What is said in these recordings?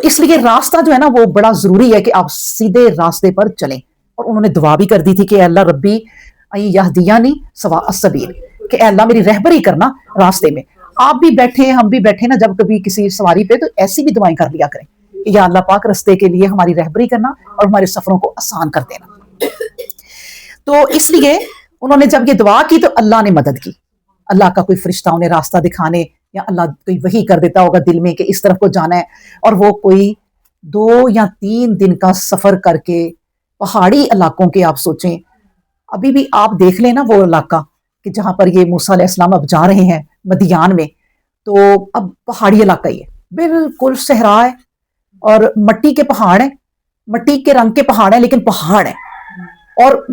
تو اس لیے راستہ جو ہے نا وہ بڑا ضروری ہے کہ آپ سیدھے راستے پر چلیں. اور انہوں نے دعا بھی کر دی تھی کہ اے اللہ ربی یہدینی سواء السبیل، کہ اے اللہ میری رہبری کرنا راستے میں. آپ بھی بیٹھے ہم بھی بیٹھے نا جب کبھی کسی سواری پہ، تو ایسی بھی دعائیں کر لیا کریں کہ یا اللہ پاک راستے کے لیے ہماری رہبری کرنا اور ہمارے سفروں کو آسان کر دینا. تو اس لیے انہوں نے جب یہ دعا کی تو اللہ نے مدد کی. اللہ کا کوئی فرشتہ انہیں راستہ دکھانے یا اللہ کوئی وحی کر دیتا ہوگا دل میں کہ اس طرف کو جانا ہے، اور وہ کوئی 2 یا 3 دن کا سفر کر کے پہاڑی علاقوں کے، آپ سوچیں ابھی بھی آپ دیکھ لیں نا وہ علاقہ کہ جہاں پر یہ موسیٰ علیہ السلام اب جا رہے ہیں مدیان میں، تو اب پہاڑی علاقہ ہی ہے، بالکل صحرا ہے اور مٹی کے پہاڑ ہیں، مٹی کے رنگ کے پہاڑ ہیں لیکن پہاڑ ہیں، اور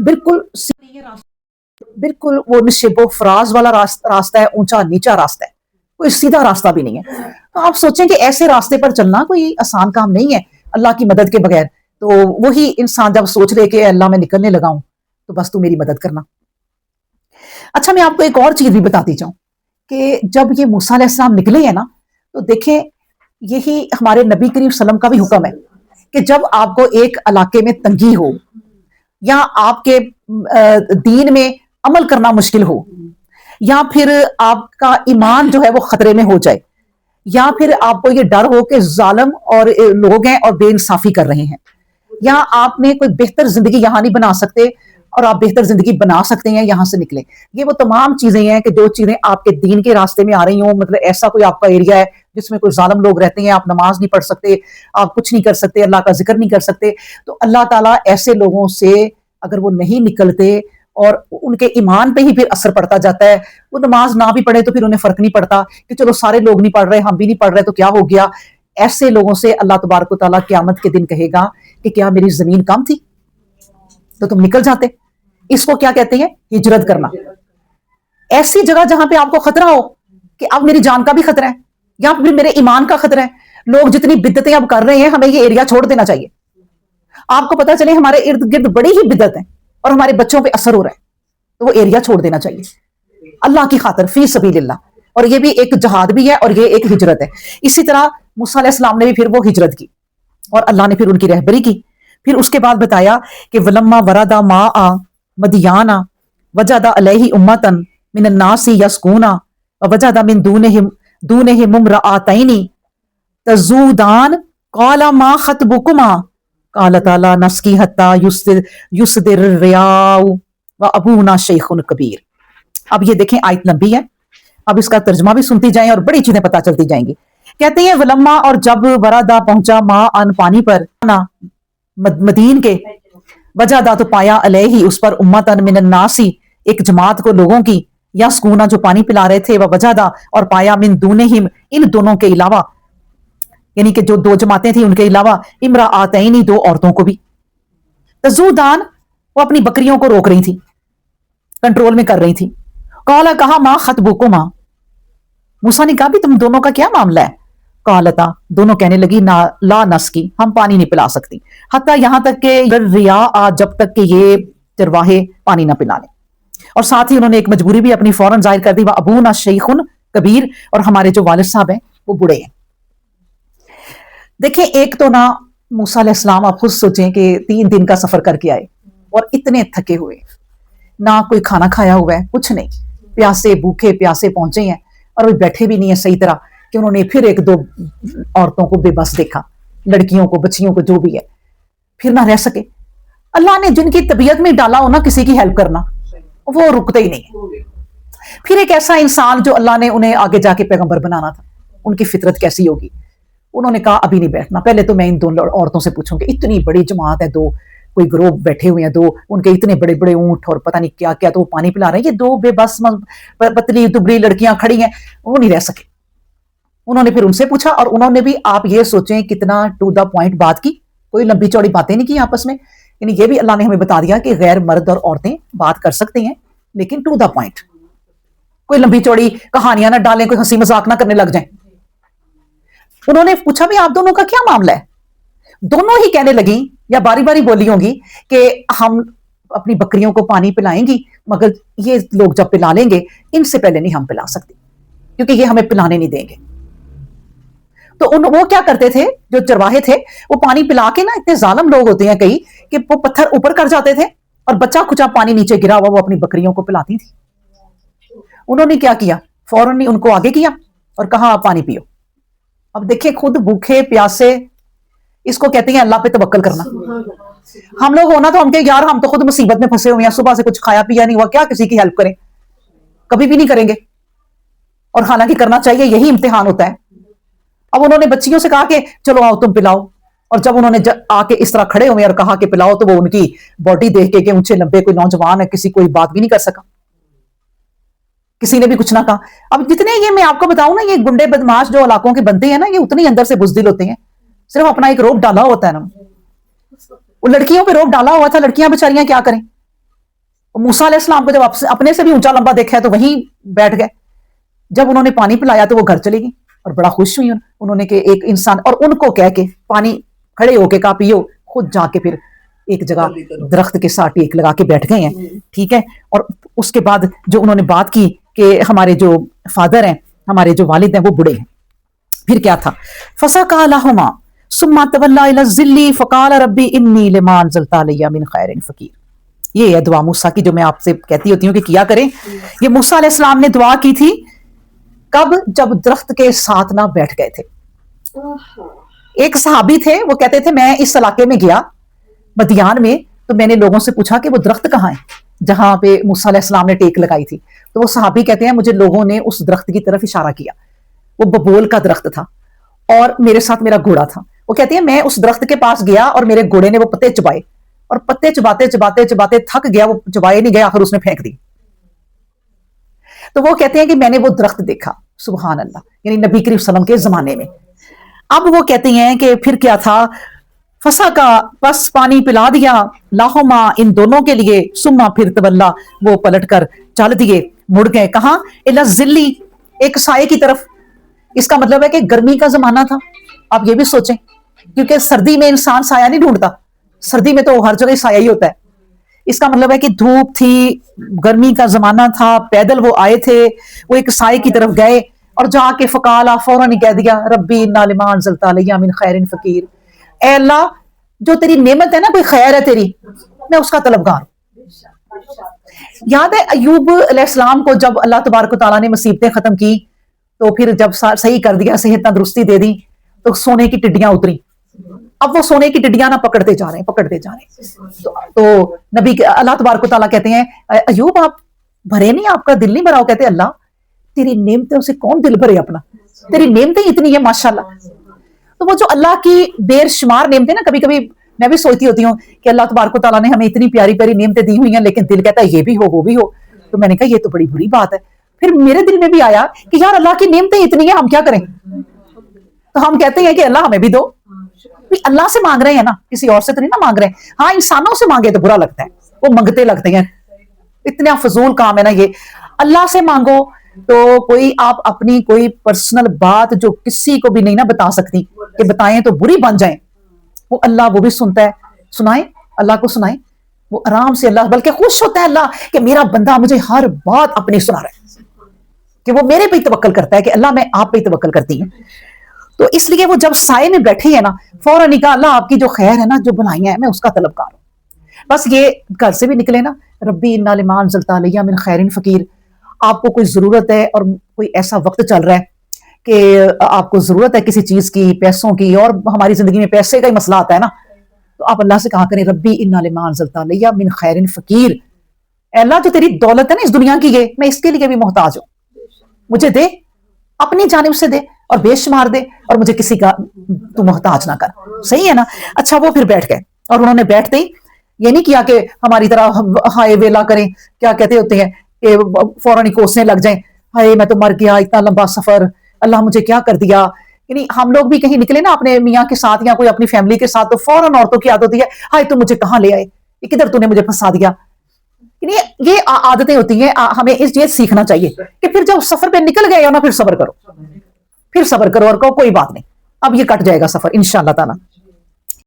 بالکل وہ نشیب و فراز والا راستہ ہے، اونچا نیچا راستہ ہے، کوئی سیدھا راستہ بھی نہیں ہے. تو آپ سوچیں کہ ایسے راستے پر چلنا کوئی آسان کام نہیں ہے اللہ کی مدد کے بغیر. تو وہی انسان جب سوچ لے کہ اللہ میں نکلنے لگا ہوں تو بس تو میری مدد کرنا. اچھا میں آپ کو ایک اور چیز بھی بتاتی جاؤں کہ جب یہ موسیٰ علیہ السلام نکلے ہیں نا، تو دیکھیں یہی ہمارے نبی کریم صلی اللہ علیہ وسلم کا بھی حکم ہے کہ جب آپ کو ایک علاقے میں تنگی ہو یا آپ کے دین میں عمل کرنا مشکل ہو، یا پھر آپ کا ایمان جو ہے وہ خطرے میں ہو جائے، یا پھر آپ کو یہ ڈر ہو کہ ظالم اور لوگ ہیں اور بے انصافی کر رہے ہیں، یا آپ نے کوئی بہتر زندگی یہاں نہیں بنا سکتے اور آپ بہتر زندگی بنا سکتے ہیں، یہاں سے نکلیں. یہ وہ تمام چیزیں ہیں کہ جو چیزیں آپ کے دین کے راستے میں آ رہی ہوں، مطلب ایسا کوئی آپ کا ایریا ہے جس میں کوئی ظالم لوگ رہتے ہیں، آپ نماز نہیں پڑھ سکتے، آپ کچھ نہیں کر سکتے، اللہ کا ذکر نہیں کر سکتے، تو اللہ تعالیٰ ایسے لوگوں سے اگر وہ نہیں نکلتے اور ان کے ایمان پہ ہی پھر اثر پڑتا جاتا ہے، وہ نماز نہ بھی پڑھے تو پھر انہیں فرق نہیں پڑتا کہ چلو سارے لوگ نہیں پڑھ رہے، ہم بھی نہیں پڑھ رہے تو کیا ہو گیا. ایسے لوگوں سے اللہ تبارک و تعالیٰ قیامت کے دن کہے گا کہ کیا میری زمین کم تھی تو تم نکل جاتے. اس کو کیا کہتے ہیں؟ ہجرت کرنا. ایسی جگہ جہاں پہ آپ کو خطرہ ہو کہ اب میری جان کا بھی خطرہ ہے یا پھر میرے ایمان کا خطرہ ہے، لوگ جتنی بدعتیں اب کر رہے ہیں، ہمیں یہ ایریا چھوڑ دینا چاہیے. آپ کو پتا چلے ہمارے ارد گرد بڑی ہی بدعت ہے اور ہمارے بچوں پہ اثر ہو رہا ہے، تو وہ ایریا چھوڑ دینا چاہیے اللہ کی خاطر، فی سبیل اللہ. اور یہ بھی ایک جہاد بھی ہے اور یہ ایک ہجرت ہے. اسی طرح موسیٰ علیہ السلام نے بھی پھر وہ ہجرت کی اور اللہ نے پھر ان کی رہبری کی. پھر اس کے بعد بتایا کہ ولما وردا ماء مدیانا وجد علیہ امتا من الناس یسکونا ووجد من دونہم امرأتین تذودان قال ما خطبکما قالتا لا نسقی حتی یصدر الرعاء وابونا شیخ کبیر. اب یہ دیکھیں آیت لمبی ہے، اب اس کا ترجمہ بھی سنتی جائیں اور بڑی چیزیں پتہ چلتی جائیں گی. کہتے ہیں ولما، اور جب وردا پہنچا، ماء ان پانی پر، مدین کے، وجدا تو پایا، علیہ اس پر، امتن من الناس ایک جماعت کو لوگوں کی، یا سکونا جو پانی پلا رہے تھے، وجدا اور پایا، من دونہم ان دونوں کے علاوہ، یعنی کہ جو 2 جماعتیں تھیں ان کے علاوہ، امرأتین 2 عورتوں کو بھی، تذودان وہ اپنی بکریوں کو روک رہی تھی، کنٹرول میں کر رہی تھی. قال کہا ما خطبکما، موسیٰ نے کہا بھی تم دونوں کا کیا معاملہ ہے؟ قالتا دونوں کہنے لگی لا نسقی، ہم پانی نہیں پلا سکتی، حتی یہاں تک کہ الرعاء جب تک کہ یہ چرواہے پانی نہ پلا لیں. اور ساتھ ہی انہوں نے ایک مجبوری بھی اپنی فوراً ظاہر کر دی، وابونا شیخ کبیر، اور ہمارے جو والد صاحب ہیں وہ بوڑھے ہیں. دیکھیں ایک تو نا موسیٰ علیہ السلام، آپ خود سوچیں کہ 3 دن کا سفر کر کے آئے اور اتنے تھکے ہوئے، نہ کوئی کھانا کھایا ہوا ہے، کچھ نہیں، پیاسے بھوکے پیاسے پہنچے ہیں اور وہ بیٹھے بھی نہیں ہیں صحیح طرح، کہ انہوں نے پھر 1-2 عورتوں کو بے بس دیکھا، لڑکیوں کو، بچیوں کو، جو بھی ہے، پھر نہ رہ سکے. اللہ نے جن کی طبیعت میں ڈالا ہو نا کسی کی ہیلپ کرنا، وہ رکتے ہی نہیں. پھر ایک ایسا انسان جو اللہ نے انہیں آگے جا کے پیغمبر بنانا تھا، ان کی فطرت کیسی ہوگی؟ انہوں نے کہا ابھی نہیں بیٹھنا، پہلے تو میں ان 2 عورتوں سے پوچھوں گی. اتنی بڑی جماعت ہے، 2 کوئی گروہ بیٹھے ہوئے ہیں، 2 ان کے اتنے بڑے بڑے اونٹ اور پتہ نہیں کیا کیا، تو وہ پانی پلا رہے ہیں، یہ 2 بے بس پتلی دبلی لڑکیاں کھڑی ہیں، وہ نہیں رہ سکے. انہوں نے پھر ان سے پوچھا، اور انہوں نے بھی، آپ یہ سوچیں کتنا ٹو دا پوائنٹ بات کی، کوئی لمبی چوڑی باتیں نہیں کی آپس میں. یعنی یہ بھی اللہ نے ہمیں بتا دیا کہ غیر مرد اور عورتیں بات کر سکتے ہیں لیکن ٹو دا پوائنٹ، کوئی لمبی چوڑی کہانیاں نہ ڈالیں، کوئی ہنسی مذاق نہ کرنے لگ جائیں. انہوں نے پوچھا بھی آپ دونوں کا کیا معاملہ ہے؟ دونوں ہی کہنے لگی یا باری باری بولی ہوں گی کہ ہم اپنی بکریوں کو پانی پلائیں گی، مگر یہ لوگ جب پلا لیں گے ان سے پہلے نہیں ہم پلا سکتے، کیونکہ یہ ہمیں پلانے نہیں دیں گے. تو وہ کیا کرتے تھے جو چرواہے تھے, وہ پانی پلا کے نا, اتنے ظالم لوگ ہوتے ہیں کئی کہ وہ پتھر اوپر کر جاتے تھے اور بچہ کچا پانی نیچے گرا ہوا وہ اپنی بکریوں کو پلاتی تھی. انہوں نے کیا کیا, فوراً ان کو آگے کیا اور کہا آپ پانی پیو. اب دیکھیں خود بھوکے پیاسے, اس کو کہتے ہیں اللہ پہ توکل کرنا. ہم لوگ ہونا تو ہم کہ یار ہم تو خود مصیبت میں پھنسے ہوئے ہیں, صبح سے کچھ کھایا پیا نہیں ہوا, کیا کسی کی ہیلپ کریں, کبھی بھی نہیں کریں گے, اور حالانکہ کرنا چاہیے, یہی امتحان ہوتا ہے. اب انہوں نے بچیوں سے کہا کہ چلو آؤ تم پلاؤ, اور جب انہوں نے آ کے اس طرح کھڑے ہوئے اور کہا کہ پلاؤ, تو وہ ان کی باڈی دیکھ کے کہ اونچے لمبے کوئی نوجوان ہے, کسی کوئی بات بھی نہیں کر سکا, کسی نے بھی کچھ نہ کہا. اب جتنے یہ میں آپ کو بتاؤں نا, یہ گنڈے بدماش جو علاقوں کے بنتے ہیں نا, یہ اتنی اندر سے بزدل ہوتے ہیں, صرف اپنا ایک روپ ڈالا ہوتا ہے نا. وہ لڑکیوں پہ روپ ڈالا ہوا تھا, لڑکیاں بیچاریاں کیا کریں. موسیٰ علیہ السلام کو جب اپنے سے بھی اونچا لمبا دیکھا ہے تو وہیں بیٹھ گئے. جب انہوں نے پانی پلایا تو وہ گھر چلی گئی اور بڑا خوش ہوئی انہوں نے کہ ایک انسان, اور ان کو کہہ کے پانی کھڑے ہو کے کہا پیو, خود جا کے پھر ایک جگہ درخت کے ساتھ ٹیک لگا کے بیٹھ گئے ہیں. ٹھیک ہے, اور اس کے بعد جو انہوں نے بات کی کہ ہمارے جو فادر ہیں, ہمارے جو والد ہیں وہ بڑے ہیں, پھر کیا تھا, فسقا لہما ثم تولى الى الظل فقال ربي اني لما انزلت علي من خير فقير. یہ ہے دعا موسیٰ کی جو میں آپ سے کہتی ہوتی ہوں کہ کیا کریں. یہ موسیٰ علیہ السلام نے دعا کی تھی کب, جب درخت کے ساتھ نہ بیٹھ گئے تھے. ایک صحابی تھے, وہ کہتے تھے میں اس علاقے میں گیا مدیان میں, تو میں نے لوگوں سے پوچھا کہ وہ درخت کہاں ہے جہاں پہ موسیٰ علیہ السلام نے ٹیک لگائی تھی. تو وہ صحابی کہتے ہیں مجھے لوگوں نے اس درخت کی طرف اشارہ کیا, وہ ببول کا درخت تھا اور میرے ساتھ میرا گھوڑا تھا. وہ کہتے ہیں میں اس درخت کے پاس گیا اور میرے گھوڑے نے وہ پتے چبائے, اور پتے چباتے چباتے چباتے تھک گیا, وہ چبائے نہیں گیا, آخر اس نے پھینک دی. تو وہ کہتے ہیں کہ میں نے وہ درخت دیکھا, سبحان اللہ, یعنی نبی کریم صلی اللہ علیہ وسلم کے زمانے میں. اب وہ کہتے ہیں کہ پھر کیا تھا, فسا کا بس پانی پلا دیا, لاہما ان دونوں کے لیے, سما پھر تولا وہ پلٹ کر چل دیے, مڑ گئے کہاں, الی الظل ایک سائے کی طرف. اس کا مطلب ہے کہ گرمی کا زمانہ تھا. آپ یہ بھی سوچیں, کیونکہ سردی میں انسان سایہ نہیں ڈھونڈتا, سردی میں تو ہر جگہ سایہ ہی ہوتا ہے. اس کا مطلب ہے کہ دھوپ تھی, گرمی کا زمانہ تھا, پیدل وہ آئے تھے, وہ ایک سائے کی طرف گئے اور جا کے فقالا فوراً ہی کہہ دیا ربی انا لما انزلت علی من خیر فقیر, اے اللہ جو تیری نعمت ہے نا, کوئی خیر ہے تیری, میں اس کا طلبگار ہوں. یاد ہے ایوب علیہ السلام کو جب اللہ تبارک و تعالیٰ نے مصیبتیں ختم کی, تو پھر جب صحیح کر دیا, صحت تندرستی دے دی, تو سونے کی ٹڈیاں اتری. اب وہ سونے کی ٹڈیاں نہ پکڑتے جا رہے ہیں. تو نبی اللہ تبارک و تعالیٰ کہتے ہیں ایوب آپ بھرے نہیں, آپ کا دل نہیں بھرا. وہ کہتے ہیں اللہ تیری نعمتوں سے کون دل بھرے اپنا, تیری نعمتیں اتنی ہیں ماشاءاللہ. تو وہ جو اللہ کی بے شمار نعمتیں نا, کبھی کبھی میں بھی سوچتی ہوتی ہوں کہ اللہ تبارک و تعالیٰ نے ہمیں اتنی پیاری پیاری نعمتیں دی ہوئی ہیں, لیکن دل کہتا ہے یہ بھی ہو وہ بھی ہو. تو میں نے کہا یہ تو بڑی بری بات ہے. پھر میرے دل میں بھی آیا کہ یار اللہ کی نعمتیں اتنی ہیں, ہم کیا کریں. تو ہم کہتے ہیں کہ اللہ ہمیں بھی دو. اللہ سے مانگ رہے ہیں نا, کسی اور سے تو نہیں نا مانگ رہے ہیں. ہاں انسانوں سے مانگے تو برا لگتا ہے, وہ منگتے لگتے ہیں, اتنا فضول کام ہے نا یہ. اللہ سے مانگو تو کوئی آپ اپنی کوئی پرسنل بات جو کسی کو بھی نہیں نا بتا سکتی, کہ بتائیں تو بری بن جائیں, وہ اللہ وہ بھی سنتا ہے. سنائیں, اللہ کو سنائیں, وہ آرام سے اللہ, بلکہ خوش ہوتا ہے اللہ کہ میرا بندہ مجھے ہر بات اپنی سنا رہا ہے, کہ وہ میرے پہ توکل کرتا ہے, کہ اللہ میں آپ پہ توکل کرتی ہوں. تو اس لیے وہ جب سائے میں بیٹھے ہیں نا, فوراً کہا اللہ آپ کی جو خیر ہے نا, جو بنائی ہے, میں اس کا طلبگار ہوں. بس یہ گھر سے بھی نکلے نا, ربی انا لما انزلت علی من خیر فقیر. آپ کو کوئی ضرورت ہے اور کوئی ایسا وقت چل رہا ہے کہ آپ کو ضرورت ہے کسی چیز کی, پیسوں کی, اور ہماری زندگی میں پیسے کا ہی مسئلہ آتا ہے نا, تو آپ اللہ سے کہا کریں ربی انا لما انزلت علی من خیر فقیر. اے اللہ جو تیری دولت ہے نا اس دنیا کی, یہ میں اس کے لیے بھی محتاج ہوں, مجھے دے, اپنی جانب سے دے اور بے شمار دے, اور مجھے کسی کا تو محتاج نہ کر. صحیح ہے نا. اچھا وہ پھر بیٹھ گئے, اور انہوں نے بیٹھتے ہی یہ نہیں کیا کہ ہماری طرح ہائے ویلا کریں, کیا کہتے ہوتے ہیں کہ فوراً کوسنے لگ جائیں, ہائے میں تو مر گیا, اتنا لمبا سفر, اللہ مجھے کیا کر دیا. یعنی ہم لوگ بھی کہیں نکلے نا اپنے میاں کے ساتھ یا کوئی اپنی فیملی کے ساتھ, تو فوراً عورتوں کی عادت ہوتی ہے ہائے تو مجھے کہاں لے آئے, یہ کدھر تو نے مجھے پھنسا دیا. یعنی یہ عادتیں ہوتی ہیں. ہمیں اس چیز سیکھنا چاہیے کہ پھر جب سفر پہ نکل گئے ہو نا, پھر صبر کرو, پھر صبر کرو اور کہو کوئی بات نہیں, اب یہ کٹ جائے گا سفر انشاءاللہ تعالیٰ.